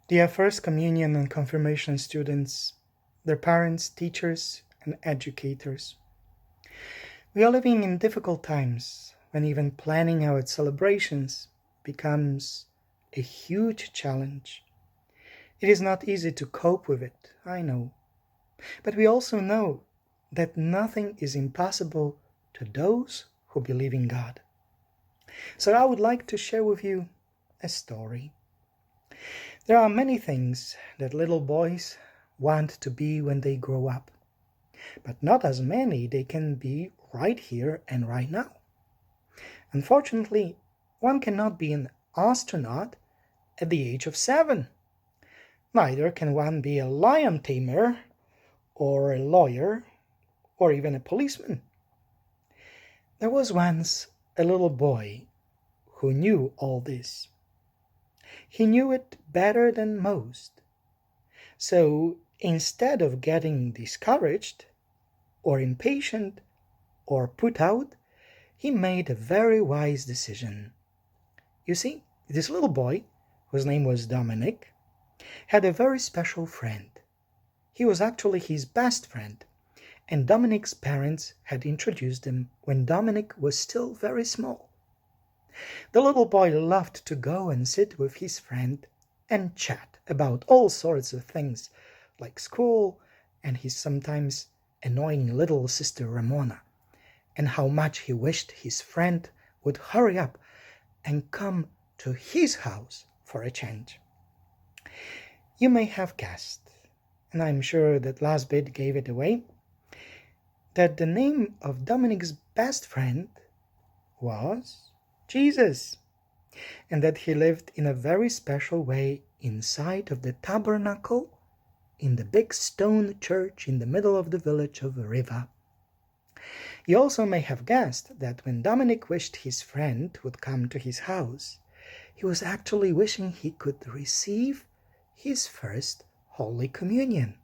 Dear First Communion and Confirmation students, their parents, teachers, and educators, we are living in difficult times when even planning our celebrations becomes a huge challenge. It is not easy to cope with it, I know, but we also know that nothing is impossible to those who believe in God. So I would like to share with you a story. There are many things that little boys want to be when they grow up, but not as many they can be right here and right now. Unfortunately, one cannot be an astronaut at the age of 7. Neither can one be a lion tamer or a lawyer or even a policeman. There was once a little boy who knew all this. He knew it better than most. So instead of getting discouraged or impatient or put out, he made a very wise decision. You see, this little boy, whose name was Dominic, had a very special friend. He was actually his best friend, and Dominic's parents had introduced him when Dominic was still very small. The little boy loved to go and sit with his friend and chat about all sorts of things, like school and his sometimes annoying little sister Ramona, and how much he wished his friend would hurry up and come to his house for a change. You may have guessed, and I'm sure that last bit gave it away, that the name of Dominic's best friend was Jesus, and that he lived in a very special way inside of the tabernacle in the big stone church in the middle of the village of Riva. You also may have guessed that when Dominic wished his friend would come to his house, he was actually wishing he could receive his first Holy Communion.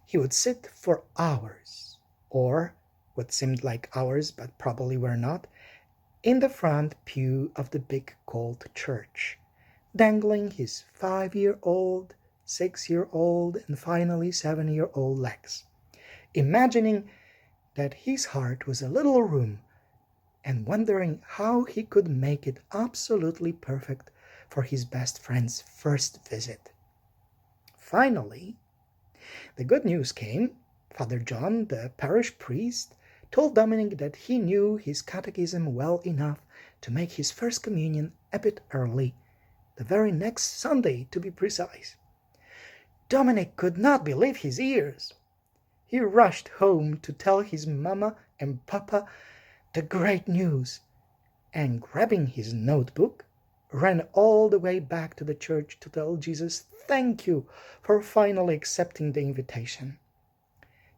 He would sit for hours, or what seemed like hours but probably were not, in the front pew of the big cold church, dangling his 5-year-old, 6-year-old, and finally 7-year-old legs, imagining that his heart was a little room and wondering how he could make it absolutely perfect for his best friend's first visit. Finally, the good news came. Father John, the parish priest, told Dominic that he knew his catechism well enough to make his first communion a bit early, the very next Sunday to be precise. Dominic could not believe his ears. He rushed home to tell his mama and papa the great news, and grabbing his notebook, ran all the way back to the church to tell Jesus thank you for finally accepting the invitation.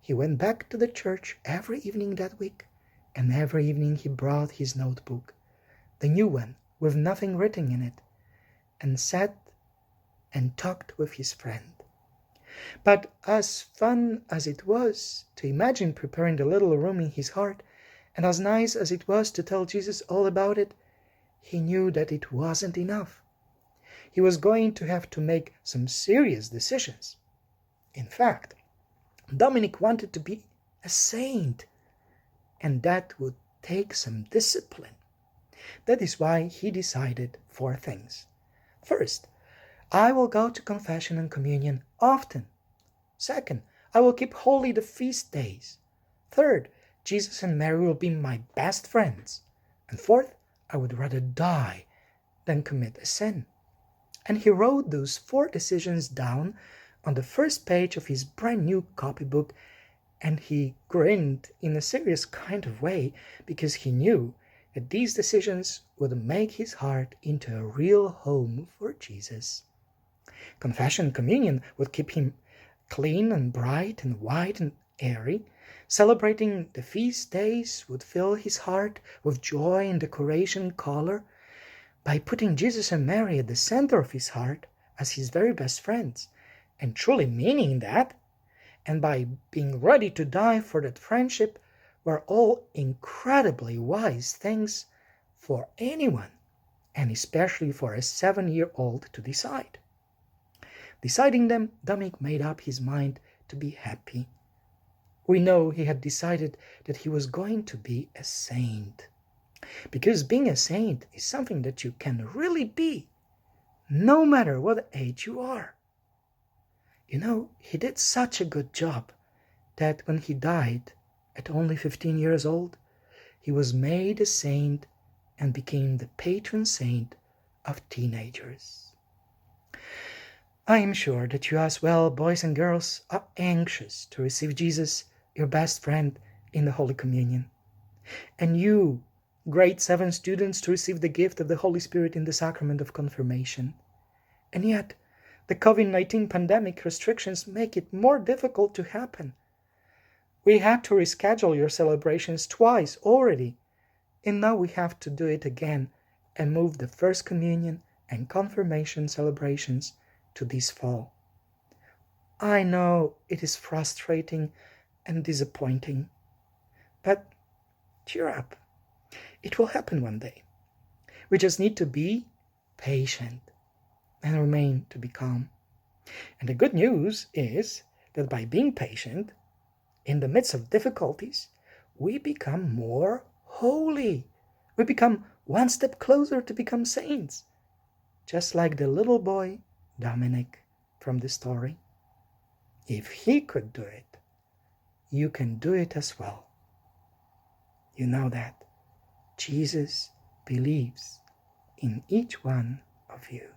He went back to the church every evening that week, and every evening he brought his notebook, the new one with nothing written in it, and sat and talked with his friend. But as fun as it was to imagine preparing the little room in his heart, and as nice as it was to tell Jesus all about it, he knew that it wasn't enough. He was going to have to make some serious decisions. In fact, Dominic wanted to be a saint, and that would take some discipline. That is why he decided 4 things. First, I will go to confession and communion often. Second, I will keep holy the feast days. Third, Jesus and Mary will be my best friends. And fourth, I would rather die than commit a sin. And he wrote those 4 decisions down on the first page of his brand new copybook, and he grinned in a serious kind of way because he knew that these decisions would make his heart into a real home for Jesus. Confession and communion would keep him clean and bright and white and airy. Celebrating the feast days would fill his heart with joy and decoration and color. By putting Jesus and Mary at the center of his heart as his very best friends, and truly meaning that, and by being ready to die for that friendship, were all incredibly wise things for anyone, and especially for a 7-year-old to decide. Deciding them, Dominic made up his mind to be happy. We know he had decided that he was going to be a saint. Because being a saint is something that you can really be, no matter what age you are. You know, he did such a good job that when he died at only 15 years old, he was made a saint and became the patron saint of teenagers. I am sure that you as well, boys and girls, are anxious to receive Jesus, your best friend, in the Holy Communion. And you, grade 7 students, to receive the gift of the Holy Spirit in the sacrament of confirmation. And yet, the COVID-19 pandemic restrictions make it more difficult to happen. We had to reschedule your celebrations twice already, and now we have to do it again and move the First Communion and Confirmation celebrations to this fall. I know it is frustrating and disappointing, but cheer up. It will happen one day. We just need to be patient and remain to be calm. And the good news is that by being patient, in the midst of difficulties, we become more holy. We become one step closer to become saints. Just like the little boy, Dominic, from the story. If he could do it, you can do it as well. You know that Jesus believes in each one of you.